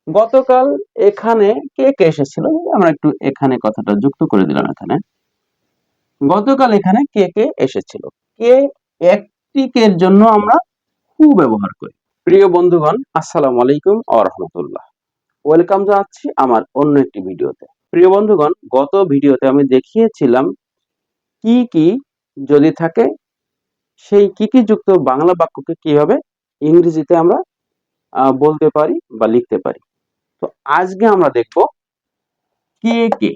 গতকাল এখানে কে কে এসেছিল? আমরা একটু এখানে কথাটা যুক্ত করে দিলাম এখানে। গতকাল এখানে কে কে এসেছিল? কে একটি কের জন্য আমরা হু ব্যবহার করি। প্রিয় বন্ধুগণ, আসসালামু আলাইকুম ওয়া রাহমাতুল্লাহ। ওয়েলকাম জানাচ্ছি আমার অন্য একটি ভিডিওতে। প্রিয় বন্ধুগণ, গত ভিডিওতে আমি দেখিয়েছিলাম কি কি যদি থাকে সেই কি যুক্ত বাংলা বাক্যকে কিভাবে ইংরেজিতে আমরা বলতে পারি বা লিখতে পারি। তো আজকে আমরা দেখব কে কে,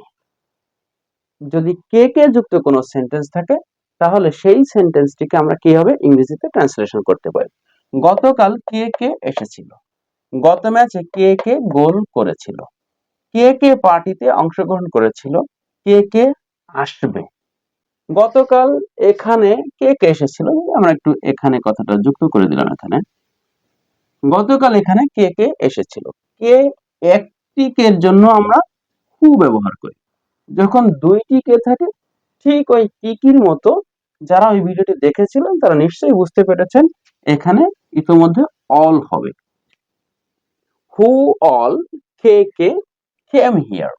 যদি কে কে যুক্ত কোনো সেন্টেন্স থাকে তাহলে সেই সেন্টেন্সটিকে আমরা কিভাবে ইংরেজিতে ট্রান্সলেশন করতে পারি। গতকাল কে কে এসেছিল, গত ম্যাচে কে কে গোল করেছিল, কে কে পার্টিতে অংশগ্রহণ করেছিল, কে কে আসবে। গতকাল এখানে কে কে এসেছিল, আমরা একটু এখানে কথাটা যুক্ত করে দিলাম এখানে। গতকাল এখানে কে কে এসেছিল। কে একটি কের জন্য আমরা হু ব্যবহার করি। যখন দুইটি কে থাকে ঠিক ওই কিকির মতো, যারা ওই ভিডিওটি দেখেছিলেন তারা নিশ্চয়ই বুঝতে পেরেছেন এখানে ইতিমধ্যে অল হবে। Who all K K came here,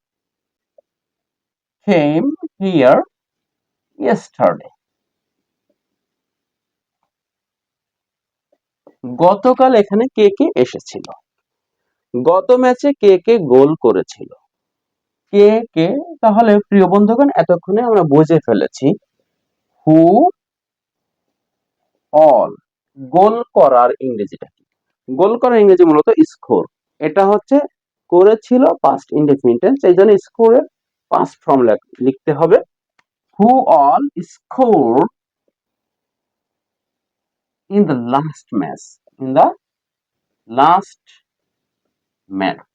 came here yesterday. গতকাল এখানে কে কে এসেছিল, গত ম্যাচে কে কে গোল করেছিল, কে কে। তাহলে প্রিয় বন্ধুগণ, এতক্ষণে আমরা বুঝে ফেলেছি হু অল। গোল করার ইংরেজিটা কি? গোল করার ইংরেজি মূলত স্কোর। এটা হচ্ছে করেছিল পাস্ট ইনডেফিনিট টেন্স, এই জন্য স্কোরের পাস্ট ফর্ম লিখতে হবে। Who all score in the last match, in the last match.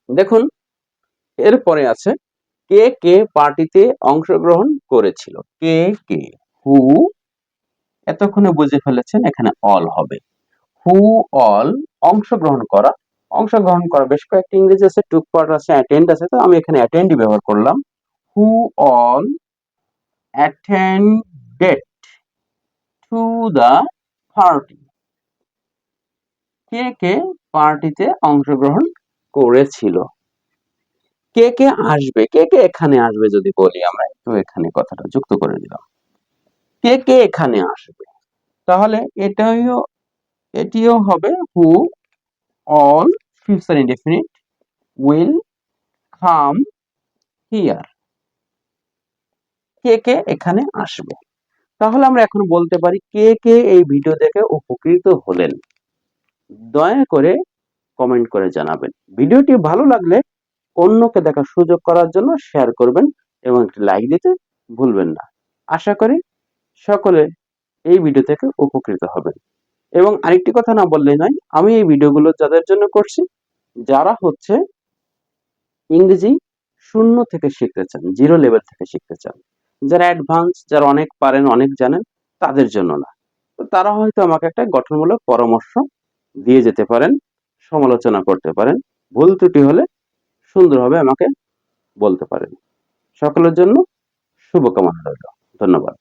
দেখুন এরপরে আছে কে কে পার্টিতে অংশগ্রহণ করেছিল। কে কে, হু, এতক্ষণে বুঝে ফেলেছেন এখানে অল হবে। হু অল অংশগ্রহণ করা, অংশগ্রহণ করা বেশ কয়েকটি ইংরেজি আছে, টুক পার্ট আছে, অ্যাটেন্ড আছে, তো আমি এখানে অ্যাটেন্ডই ব্যবহার করলাম। Who all attended to the party. কে কে পার্টিতে অংশগ্রহণ করেছিল। কে কে আসবে, কে কে এখানে আসবে যদি বলি আমরা, তো এখানে কথাটা যুক্ত করে দিলাম। কে কে এখানে আসবে, তাহলে এটিও হবে who all future indefinite will come here. কে কে এখানে আসবে। তাহলে আমরা এখন বলতে পারি কে কে এই ভিডিও দেখে উপকৃত হলেন, দয়া করে কমেন্ট করে জানাবেন। ভিডিওটি ভালো লাগলে অন্যকে দেখার সুযোগ করার জন্য শেয়ার করবেন এবং একটি লাইক দিতে ভুলবেন না। আশা করি সকলে এই ভিডিও থেকে উপকৃত হবেন। এবং আরেকটি কথা না বললেই নয়, আমি এই ভিডিওগুলো যাদের জন্য করছি, যারা হচ্ছে ইংরেজি শূন্য থেকে শিখতে চান, জিরো লেভেল থেকে শিখতে চান, যারা অ্যাডভান্স, যারা অনেক পারেন, অনেক জানেন, তাদের জন্য না। তো তারা হয়তো আমাকে একটা গঠনমূলক পরামর্শ দিয়ে যেতে পারেন, সমালোচনা করতে পারেন, ভুল ত্রুটি হলে সুন্দরভাবে আমাকে বলতে পারেন। সকলের জন্য শুভকামনা রইল। ধন্যবাদ।